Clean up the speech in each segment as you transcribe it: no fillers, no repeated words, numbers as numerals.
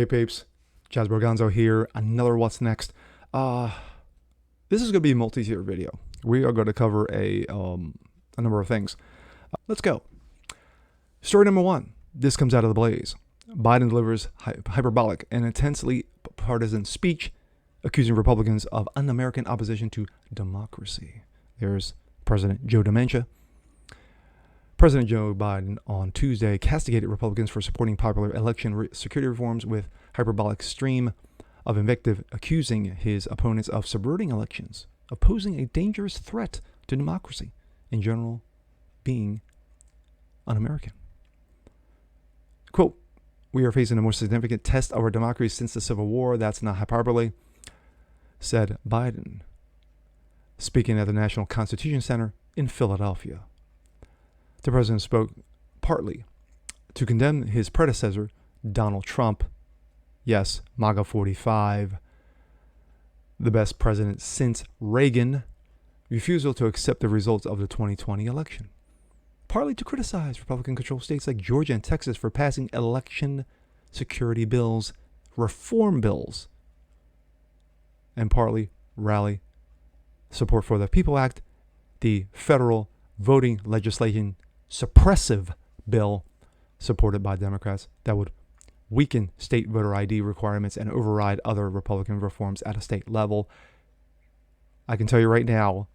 peeps, Jazz Borganzo here, another What's Next. This is going to be a multi-tier video. We are going to cover a number of things. Let's go. Story number one. This comes out of the Blaze. Biden delivers hyperbolic and intensely partisan speech accusing Republicans of un-American opposition to democracy. There's President Joe Dementia. President Joe Biden on Tuesday castigated Republicans for supporting popular election security reforms with hyperbolic stream of invective, accusing his opponents of subverting elections, of posing a dangerous threat to democracy, in general, being un-American. Quote, "We are facing the most significant test of our democracy since the Civil War. That's not hyperbole," said Biden, speaking at the National Constitution Center in Philadelphia. The president spoke partly to condemn his predecessor, Donald Trump. Yes, MAGA 45, the best president since Reagan, refusal to accept the results of the 2020 election. Partly to criticize Republican-controlled states like Georgia and Texas for passing election security bills, reform bills, and partly rally support for the PEOPLE Act, the federal voting legislation suppressive bill supported by Democrats that would weaken state voter ID requirements and override other Republican reforms at a state level. I can tell you right now,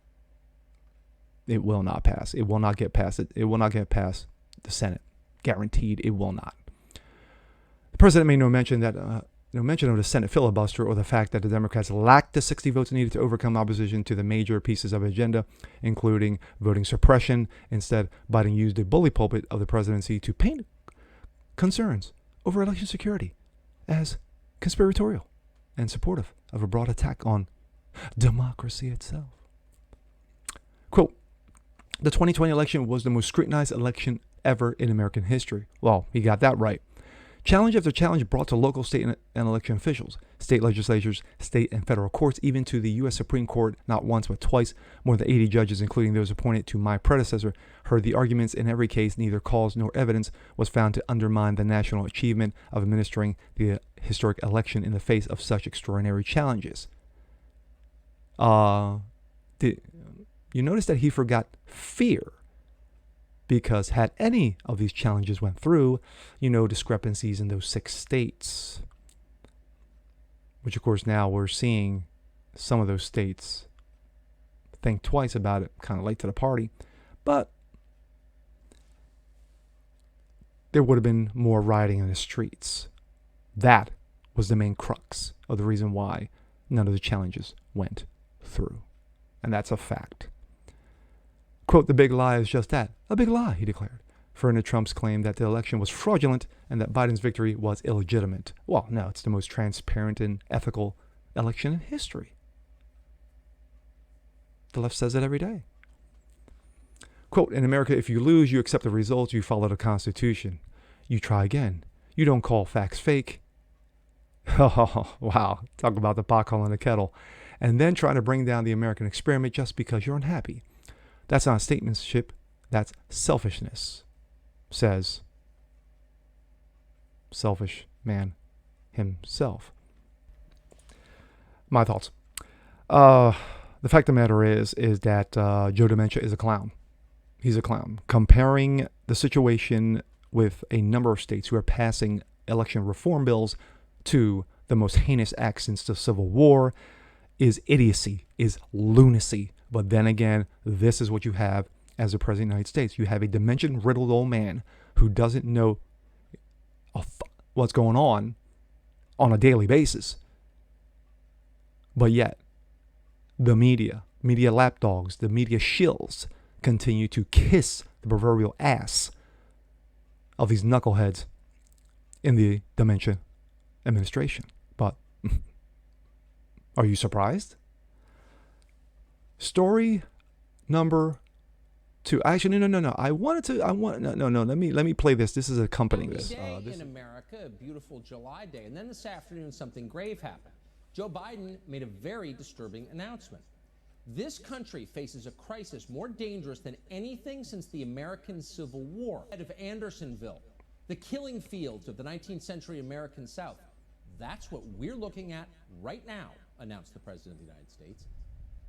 it will not pass. It will not get past it. It will not get past the Senate. Guaranteed, it will not. The president made no mention of the Senate filibuster or the fact that the Democrats lacked the 60 votes needed to overcome opposition to the major pieces of agenda, including voting suppression. Instead, Biden used the bully pulpit of the presidency to paint concerns over election security as conspiratorial and supportive of a broad attack on democracy itself. Quote, "The 2020 election was the most scrutinized election ever in American history." Well, he got that right. Challenge after challenge brought to local, state, and election officials, state legislatures, state and federal courts, even to the U.S. Supreme Court, not once but twice. More than 80 judges, including those appointed to my predecessor, heard the arguments. In every case, neither cause nor evidence was found to undermine the national achievement of administering the historic election in the face of such extraordinary challenges. You notice that he forgot fear. Because had any of these challenges went through, discrepancies in those 6 states, which of course now we're seeing some of those states think twice about it, kind of late to the party, but there would have been more rioting in the streets. That was the main crux of the reason why none of the challenges went through. And that's a fact. Quote, "The big lie is just that, a big lie," he declared, referring to Trump's claim that the election was fraudulent and that Biden's victory was illegitimate. Well, no, it's the most transparent and ethical election in history. The left says it every day. Quote, "In America, if you lose, you accept the results, you follow the Constitution. You try again. You don't call facts fake." Oh, wow. Talk about the pot calling the kettle. "And then try to bring down the American experiment just because you're unhappy. That's not statesmanship, that's selfishness," says selfish man himself. My thoughts. The fact of the matter is that Joe Dementia is a clown. He's a clown. Comparing the situation with a number of states who are passing election reform bills to the most heinous act since the Civil War is idiocy, is lunacy. But then again, this is what you have as the President of the United States. You have a dementia-riddled old man who doesn't know what's going on a daily basis. But yet, the media lapdogs, the media shills continue to kiss the proverbial ass of these knuckleheads in the dementia administration. But are you surprised? Story number 2. Actually, no. Let me play this. This is accompanying this. In America, a beautiful July day, and then this afternoon, something grave happened. Joe Biden made a very disturbing announcement. This country faces a crisis more dangerous than anything since the American Civil War. Of Andersonville, the killing fields of the 19th century American South. that's what we're looking at right now, announced the President of the United States.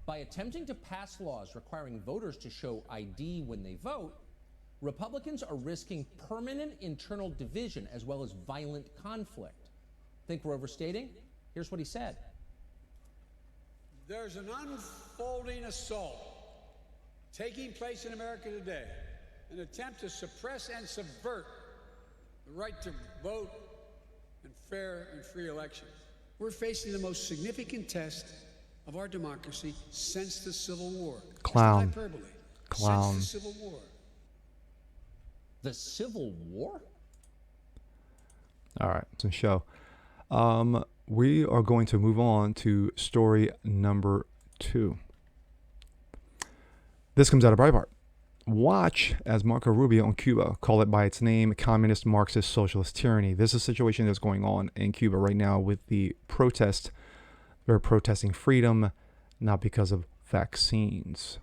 By attempting to pass laws requiring voters to show ID when they vote, Republicans are risking permanent internal division as well as violent conflict. Think we're overstating? Here's what he said. There's an unfolding assault taking place in America today, an attempt to suppress and subvert the right to vote and fair and free elections. We're facing the most significant test of our democracy since the Civil War. Clown. That's not hyperbole. Clown. Since the Civil War. The Civil War? All right, some show. We are going to move on to story number 2. This comes out of Breitbart. Watch as Marco Rubio on Cuba call it by its name, communist, Marxist, socialist tyranny. This is a situation that's going on in Cuba right now with the protest. They're protesting freedom, not because of vaccines.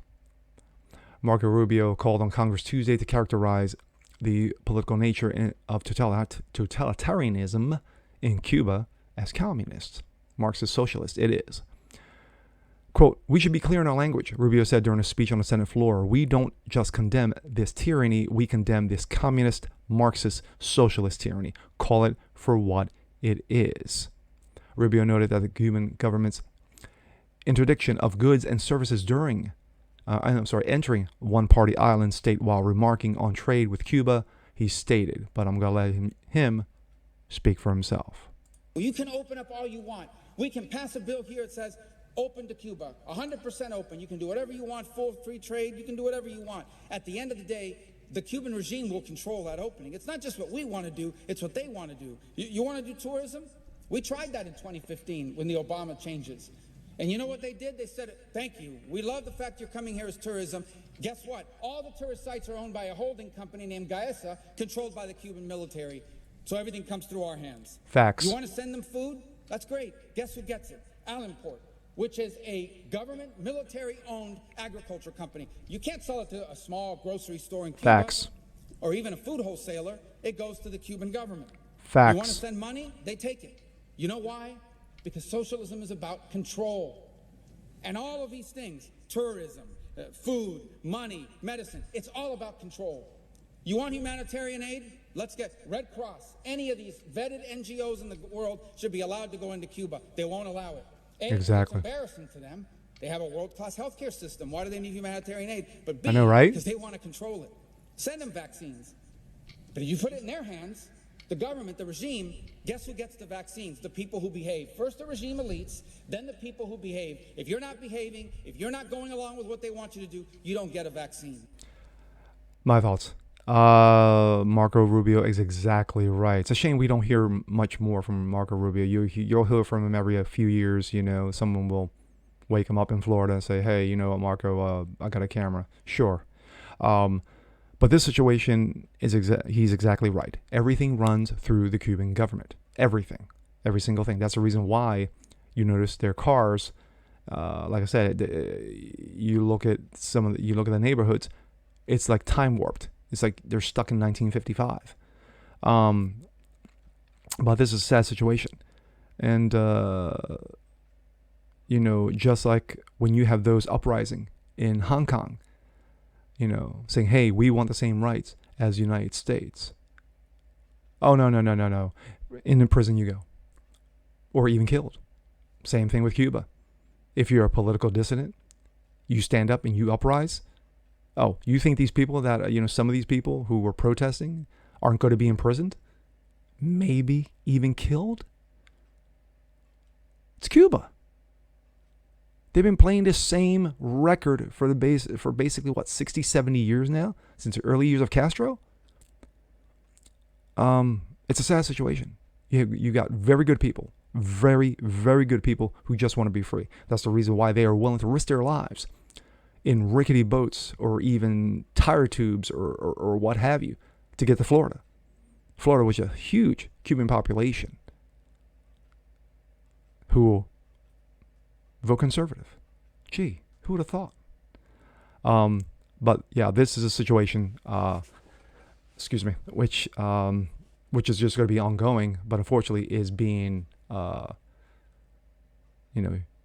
Marco Rubio called on Congress Tuesday to characterize the political nature of totalitarianism in Cuba as communist, Marxist, socialist. It is. Quote, "We should be clear in our language," Rubio said during a speech on the Senate floor. "We don't just condemn this tyranny, we condemn this communist, Marxist, socialist tyranny. Call it for what it is." Rubio noted that the Cuban government's interdiction of goods and services entering one-party island state while remarking on trade with Cuba, he stated, but I'm going to let him speak for himself. Well, you can open up all you want. We can pass a bill here that says open to Cuba, 100% open. You can do whatever you want, full free trade. You can do whatever you want. At the end of the day, the Cuban regime will control that opening. It's not just what we want to do, it's what they want to do. You want to do tourism? We tried that in 2015 when the Obama changes. And you know what they did? They said, thank you. We love the fact you're coming here as tourism. Guess what? All the tourist sites are owned by a holding company named Gaesa, controlled by the Cuban military. So everything comes through our hands. Facts. You want to send them food? That's great. Guess who gets it? Allenport, which is a government, military-owned agriculture company. You can't sell it to a small grocery store in Cuba. Facts. Or even a food wholesaler. It goes to the Cuban government. Facts. You want to send money? They take it. You know why? Because socialism is about control. And all of these things, tourism, food, money, medicine, it's all about control. You want humanitarian aid? Let's get Red Cross. Any of these vetted NGOs in the world should be allowed to go into Cuba. They won't allow it. A, exactly. It's embarrassing to them. They have a world-class healthcare system. Why do they need humanitarian aid? But B, I know, right? Because they want to control it. Send them vaccines. But if you put it in their hands, the government, the regime, guess who gets the vaccines? The people who behave. First the regime elites, then the people who behave. If you're not behaving, if you're not going along with what they want you to do, you don't get a vaccine. My thoughts. Marco Rubio is exactly right. It's a shame we don't hear much more from Marco Rubio. You'll hear from him every few years. You know, someone will wake him up in Florida and say, hey, you know what, Marco, I got a camera. Sure. But this situation is he's exactly right. Everything runs through the Cuban government. Everything. Every single thing. That's the reason why you notice their cars, like I said, you look at the neighborhoods, it's like time warped. It's like they're stuck in 1955. But this is a sad situation. And, you know, just like when you have those uprising in Hong Kong, you know, saying, hey, we want the same rights as the United States. Oh, no. In prison you go. Or even killed. Same thing with Cuba. If you're a political dissident, you stand up and you uprise. Oh, you think these people that, you know, some of these people who were protesting aren't going to be imprisoned? Maybe even killed? It's Cuba. They've been playing this same record for basically, 60, 70 years now? Since the early years of Castro? It's a sad situation. You got very good people. Very, very good people who just want to be free. That's the reason why they are willing to risk their lives in rickety boats or even tire tubes or what have you to get to Florida. Florida was a huge Cuban population who vote conservative. Gee, who would have thought? But yeah, this is a situation, which is just going to be ongoing, but unfortunately is being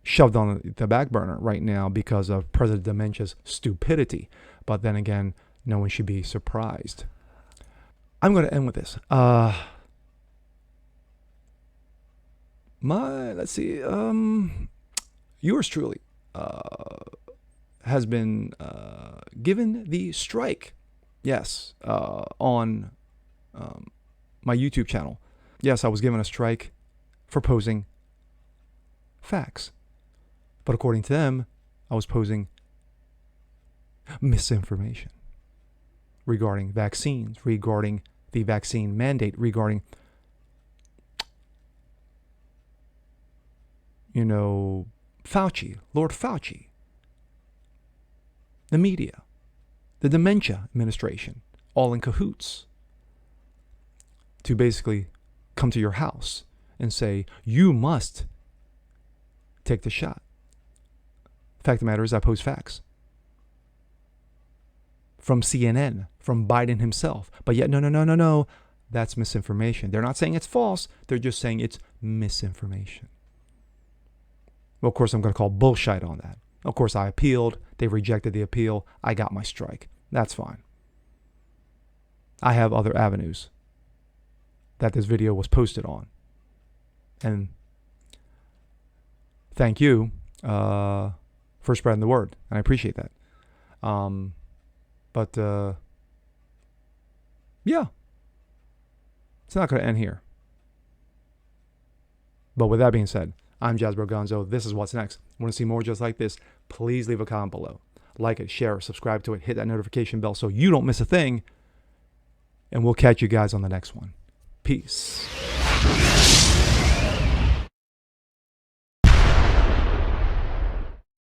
shoved on the back burner right now because of President Dementia's stupidity. But then again, no one should be surprised. I'm going to end with this. Let's see. Yours truly has been given the strike. Yes, on my YouTube channel. Yes, I was given a strike for posing facts. But according to them, I was posing misinformation regarding vaccines, regarding the vaccine mandate, regarding, Fauci, Lord Fauci, the media, the Dementia administration, all in cahoots to basically come to your house and say, you must take the shot. Fact of the matter is, I post facts from CNN, from Biden himself. But yet, no, that's misinformation. They're not saying it's false. They're just saying it's misinformation. Well, of course, I'm going to call bullshit on that. Of course, I appealed. They rejected the appeal. I got my strike. That's fine. I have other avenues that this video was posted on. And thank you for spreading the word. And I appreciate that. But yeah, it's not going to end here. But with that being said, I'm Jasper Gonzo. This is What's Next. Want to see more just like this? Please leave a comment below. Like it, share it, subscribe to it, hit that notification bell so you don't miss a thing. And we'll catch you guys on the next one. Peace.